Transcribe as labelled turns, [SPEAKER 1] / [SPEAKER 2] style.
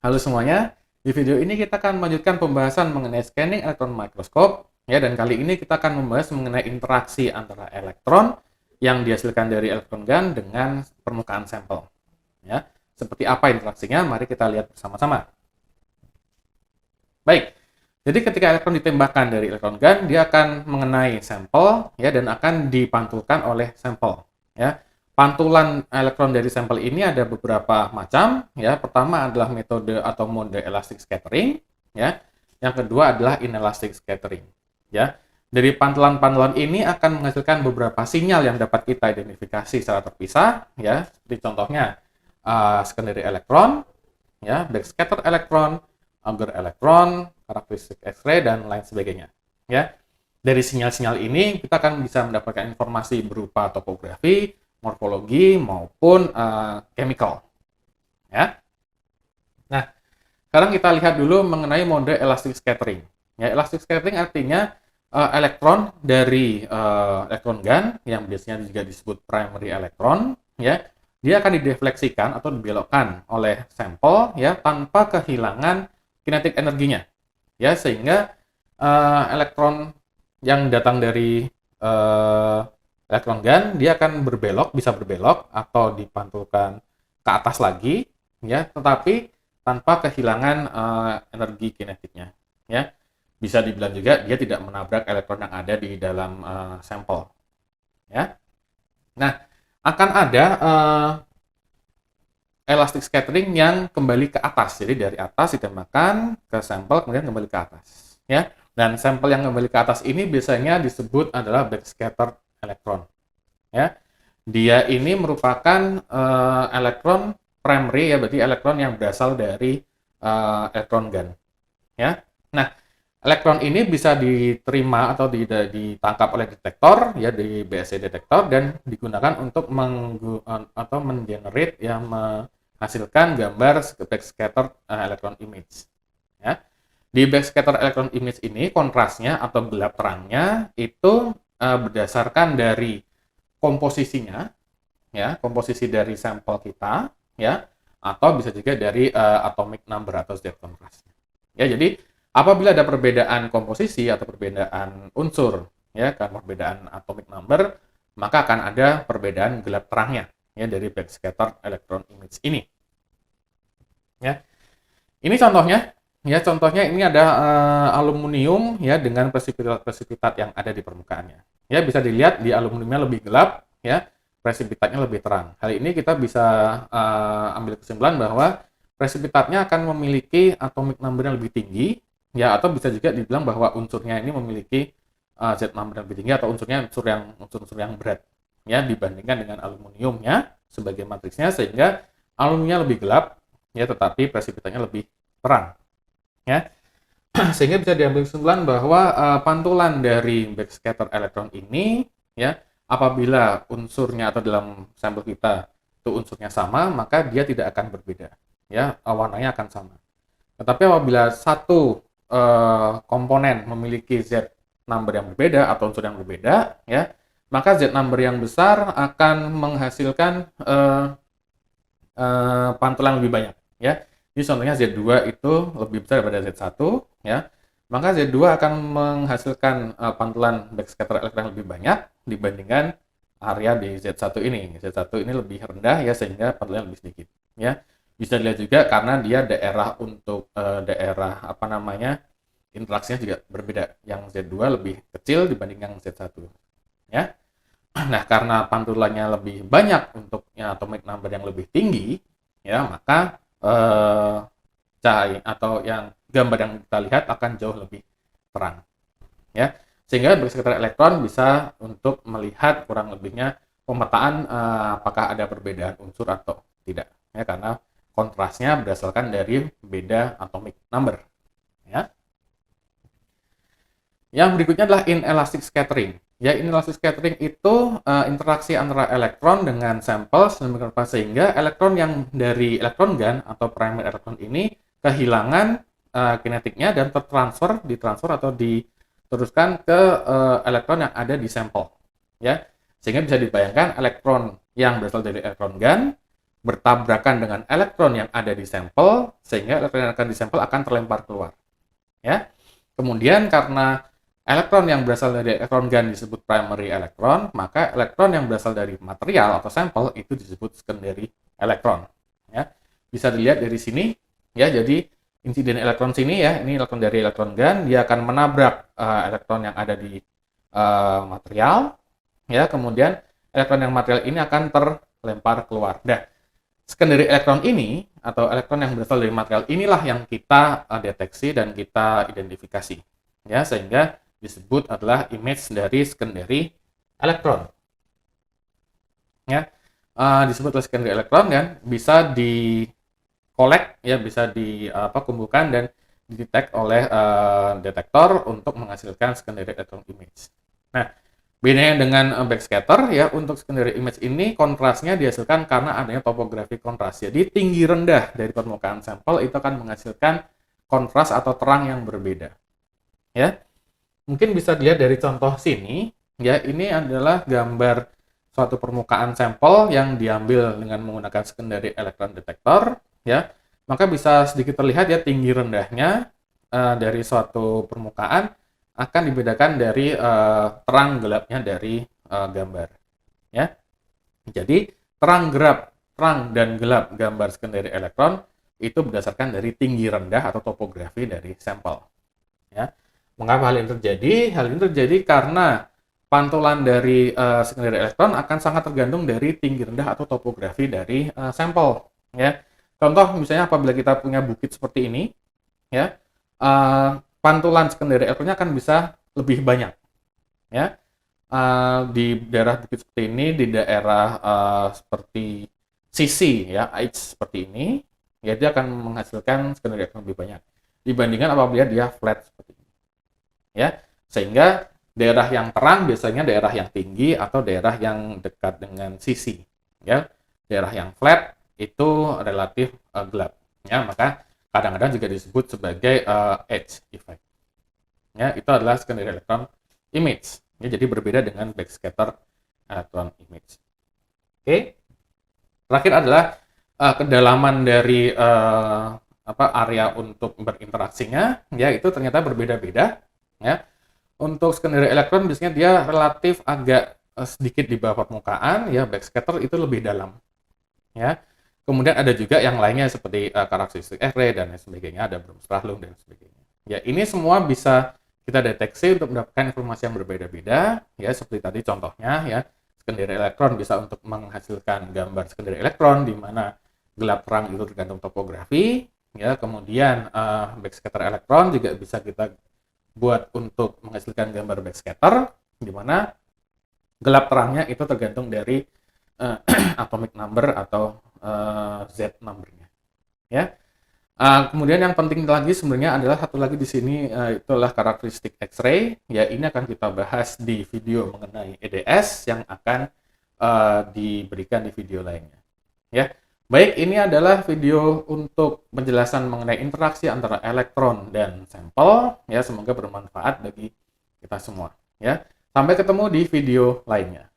[SPEAKER 1] Halo semuanya, di video ini kita akan melanjutkan pembahasan mengenai scanning elektron mikroskop ya, dan kali ini kita akan membahas mengenai interaksi antara elektron yang dihasilkan dari elektron gun dengan permukaan sampel. Ya, seperti apa interaksinya? Mari kita lihat bersama-sama. Baik, jadi ketika elektron ditembakkan dari elektron gun, dia akan mengenai sampel ya dan akan dipantulkan oleh sampel. Ya, pantulan elektron dari sampel ini ada beberapa macam. Ya, pertama adalah metode atau mode elastic scattering. Ya, yang kedua adalah inelastic scattering. Ya, dari pantulan-pantulan ini akan menghasilkan beberapa sinyal yang dapat kita identifikasi secara terpisah. Ya, seperti contohnya secondary elektron, ya, backscatter elektron, Auger elektron, karakteristik X-ray, dan lain sebagainya. Ya, dari sinyal-sinyal ini kita akan bisa mendapatkan informasi berupa topografi, morfologi maupun chemical. Ya. Nah, sekarang kita lihat dulu mengenai mode elastic scattering. Ya, elastic scattering artinya elektron dari elektron gun yang biasanya juga disebut primary elektron, ya, dia akan didefleksikan atau dibelokkan oleh sampel ya tanpa kehilangan kinetik energinya, ya, sehingga elektron yang datang dari elektron gun dia akan bisa berbelok atau dipantulkan ke atas lagi, ya, tetapi tanpa kehilangan energi kinetiknya, ya. Bisa dibilang juga dia tidak menabrak elektron yang ada di dalam sampel, ya. Nah, akan ada elastic scattering yang kembali ke atas. Jadi dari atas ditembakkan ke sampel kemudian kembali ke atas, ya. Dan sampel yang kembali ke atas ini biasanya disebut adalah backscatter elektron, ya. Dia ini merupakan elektron primary, ya, berarti elektron yang berasal dari elektron gun, ya. Nah, elektron ini bisa diterima atau ditangkap oleh detektor, ya, di BSC detektor, dan digunakan untuk mengenerate yang menghasilkan gambar backscatter electron image. Ya. Di backscatter electron image ini kontrasnya atau gelap terangnya itu berdasarkan dari komposisinya, ya, komposisi dari sampel kita, ya, atau bisa juga dari atomic number atau Z kontrasnya. Ya, jadi apabila ada perbedaan komposisi atau perbedaan unsur, ya, kan perbedaan atomic number, maka akan ada perbedaan gelap terangnya, ya, dari backscatter electron image ini. Ya, ini contohnya, ya, contohnya ini ada aluminium, ya, dengan presipitat yang ada di permukaannya. Ya, bisa dilihat di aluminiumnya lebih gelap, ya, presipitatnya lebih terang. Hal ini kita bisa ambil kesimpulan bahwa presipitatnya akan memiliki atomic number yang lebih tinggi, ya, atau bisa juga dibilang bahwa unsurnya ini memiliki Z number yang lebih tinggi atau unsurnya unsur-unsur yang berat, ya, dibandingkan dengan aluminiumnya sebagai matriksnya, sehingga aluminiumnya lebih gelap, ya, tetapi presipitatnya lebih terang, ya. Sehingga bisa diambil kesimpulan bahwa pantulan dari backscatter elektron ini, ya, apabila unsurnya atau dalam sampel kita itu unsurnya sama, maka dia tidak akan berbeda, ya, warnanya akan sama. Tetapi apabila satu komponen memiliki Z number yang berbeda atau unsur yang berbeda, ya, maka Z number yang besar akan menghasilkan pantulan lebih banyak, ya. Jadi contohnya Z2 itu lebih besar daripada Z1, ya. Maka Z2 akan menghasilkan pantulan backscatter elektron lebih banyak dibandingkan area di Z1 ini. Z1 ini lebih rendah, ya, sehingga pantulannya lebih sedikit, ya. Bisa dilihat juga karena dia daerah untuk daerah apa namanya interaksinya juga berbeda. Yang Z2 lebih kecil dibanding yang Z1, ya. Nah, karena pantulannya lebih banyak untuk atomic number yang lebih tinggi, ya, maka cahaya atau yang gambar yang kita lihat akan jauh lebih terang, ya, sehingga backscatter elektron bisa untuk melihat kurang lebihnya pemetaan apakah ada perbedaan unsur atau tidak, ya, karena kontrasnya berdasarkan dari beda atomic number, ya. Yang berikutnya adalah inelastic scattering. Ya, inelastic scattering itu interaksi antara elektron dengan sampel sehingga elektron yang dari elektron gun atau primary elektron ini kehilangan kinetiknya dan ditransfer atau diteruskan ke elektron yang ada di sampel. Ya, sehingga bisa dibayangkan elektron yang berasal dari elektron gun bertabrakan dengan elektron yang ada di sampel, sehingga elektron yang akan di sampel akan terlempar keluar. Ya. Kemudian karena elektron yang berasal dari elektron gun disebut primary elektron, maka elektron yang berasal dari material atau sampel itu disebut secondary elektron. Ya. Bisa dilihat dari sini, ya. Jadi insiden elektron sini ya, ini elektron dari elektron gun, dia akan menabrak elektron yang ada di material, ya. Kemudian elektron yang material ini akan terlempar keluar. Nah, secondary elektron ini atau elektron yang berasal dari material inilah yang kita deteksi dan kita identifikasi, ya, sehingga disebut adalah image dari secondary elektron. Ya, disebut adalah secondary elektron kan, bisa di collect ya, bisa kumpulkan dan didetek oleh detektor untuk menghasilkan secondary electron image. Nah, bedanya dengan backscatter ya, untuk secondary image ini kontrasnya dihasilkan karena adanya topografi kontras. Jadi tinggi rendah dari permukaan sampel itu akan menghasilkan kontras atau terang yang berbeda. Ya. Mungkin bisa dilihat dari contoh sini, ya, ini adalah gambar suatu permukaan sampel yang diambil dengan menggunakan secondary electron detector, ya. Maka bisa sedikit terlihat ya tinggi rendahnya dari suatu permukaan akan dibedakan dari terang gelapnya dari gambar, ya. Jadi terang dan gelap gambar secondary elektron itu berdasarkan dari tinggi rendah atau topografi dari sampel, ya. Mengapa hal ini terjadi? Hal ini terjadi karena pantulan dari secondary elektron akan sangat tergantung dari tinggi rendah atau topografi dari sampel, ya. Contoh misalnya apabila kita punya bukit seperti ini, ya, pantulan secondary elektronnya akan bisa lebih banyak, ya. Di daerah bukit seperti ini, di daerah seperti sisi, ya, edge seperti ini, ya, dia akan menghasilkan secondary elektron lebih banyak dibandingkan apabila dia flat seperti ini, ya. Sehingga daerah yang terang biasanya daerah yang tinggi atau daerah yang dekat dengan sisi, ya. Daerah yang flat itu relatif gelap, ya. Maka kadang-kadang juga disebut sebagai edge effect. Ya, itu adalah secondary electron image. Ya, jadi berbeda dengan backscatter electron image. Oke. Terakhir adalah kedalaman dari area untuk berinteraksinya, ya, itu ternyata berbeda-beda, ya. Untuk secondary electron biasanya dia relatif agak sedikit di bawah permukaan, ya, backscatter itu lebih dalam, ya. Kemudian ada juga yang lainnya seperti karakteristik X-ray dan lain sebagainya, ada Bremsstrahlung dan sebagainya. Ya, ini semua bisa kita deteksi untuk mendapatkan informasi yang berbeda-beda, ya, seperti tadi contohnya, ya, secondary elektron bisa untuk menghasilkan gambar secondary elektron di mana gelap terang itu tergantung topografi, ya. Kemudian backscatter elektron juga bisa kita buat untuk menghasilkan gambar backscatter di mana gelap terangnya itu tergantung dari atomic number atau Z number-nya, ya. Kemudian yang penting lagi sebenarnya adalah satu lagi di sini, itulah karakteristik X-ray. Ya, ini akan kita bahas di video mengenai EDS yang akan diberikan di video lainnya. Ya, baik, ini adalah video untuk penjelasan mengenai interaksi antara elektron dan sampel. Ya, semoga bermanfaat bagi kita semua. Ya, sampai ketemu di video lainnya.